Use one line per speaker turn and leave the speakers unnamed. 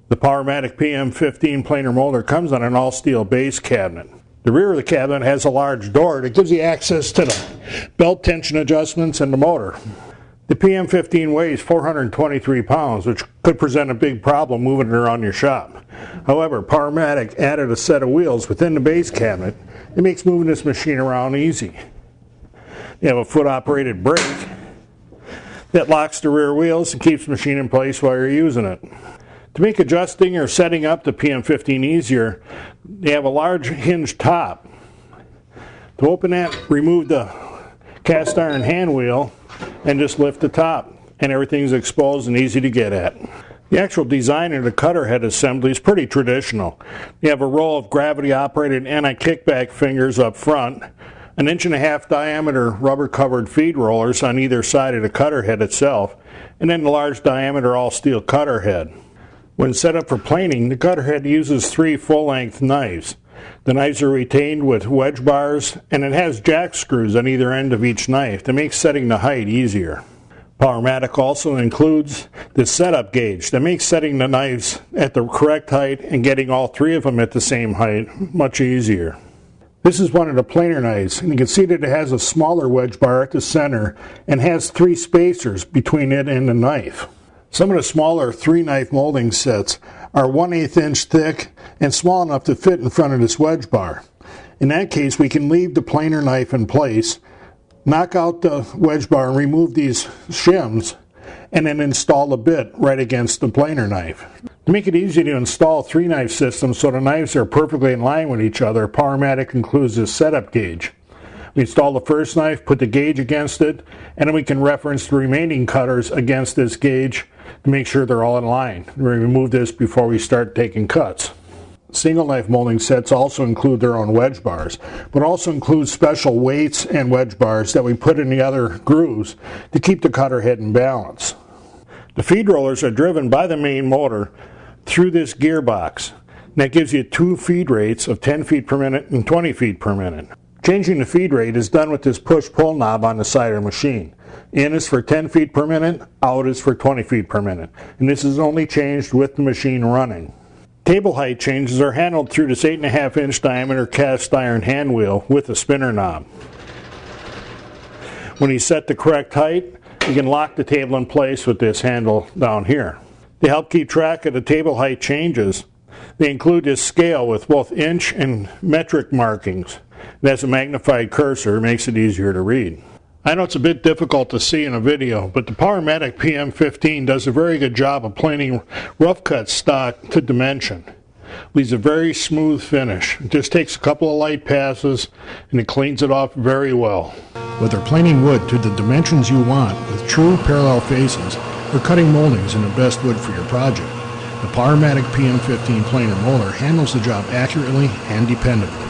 The Powermatic PM15 planer molder comes on an all-steel base cabinet. The rear of the cabinet has a large door that gives you access to the belt tension adjustments and the motor. The PM15 weighs 423 pounds, which could present a big problem moving it around your shop. However, Powermatic added a set of wheels within the base cabinet. It makes moving this machine around easy. You have a foot-operated brake that locks the rear wheels and keeps the machine in place while you're using it. To make adjusting or setting up the PM15 easier, they have a large hinged top. To open that, remove the cast iron hand wheel and just lift the top, and everything's exposed and easy to get at. The actual design of the cutter head assembly is pretty traditional. You have a row of gravity operated anti-kickback fingers up front, an 1.5 inch diameter rubber covered feed rollers on either side of the cutter head itself, and then the large diameter all steel cutter head. When set up for planing, the cutter head uses 3 full-length knives. The knives are retained with wedge bars, and it has jack screws on either end of each knife to make setting the height easier. Powermatic also includes the setup gauge that makes setting the knives at the correct height and getting all 3 of them at the same height much easier. This is one of the planer knives, and you can see that it has a smaller wedge bar at the center and has 3 spacers between it and the knife. Some of the smaller 3-knife molding sets are 1/8 inch thick and small enough to fit in front of this wedge bar. In that case, we can leave the planer knife in place, knock out the wedge bar and remove these shims, and then install the bit right against the planer knife. To make it easy to install 3-knife systems so the knives are perfectly in line with each other, Powermatic includes this setup gauge. We install the first knife, put the gauge against it, and then we can reference the remaining cutters against this gauge to make sure they're all in line. We remove this before we start taking cuts. Single knife molding sets also include their own wedge bars, but also include special weights and wedge bars that we put in the other grooves to keep the cutter head in balance. The feed rollers are driven by the main motor through this gearbox. That gives you 2 feed rates of 10 feet per minute and 20 feet per minute. Changing the feed rate is done with this push-pull knob on the side of the machine. In is for 10 feet per minute, out is for 20 feet per minute. And this is only changed with the machine running. Table height changes are handled through this 8.5 inch diameter cast iron hand wheel with a spinner knob. When you set the correct height, you can lock the table in place with this handle down here. To help keep track of the table height changes, they include this scale with both inch and metric markings. It has a magnified cursor, makes it easier to read. I know it's a bit difficult to see in a video, but the Powermatic PM15 does a very good job of planing rough cut stock to dimension. Leaves a very smooth finish. It just takes a couple of light passes and it cleans it off very well. Whether planing wood to the dimensions you want with true parallel faces or cutting moldings in the best wood for your project, the Powermatic PM15 planer molder handles the job accurately and dependably.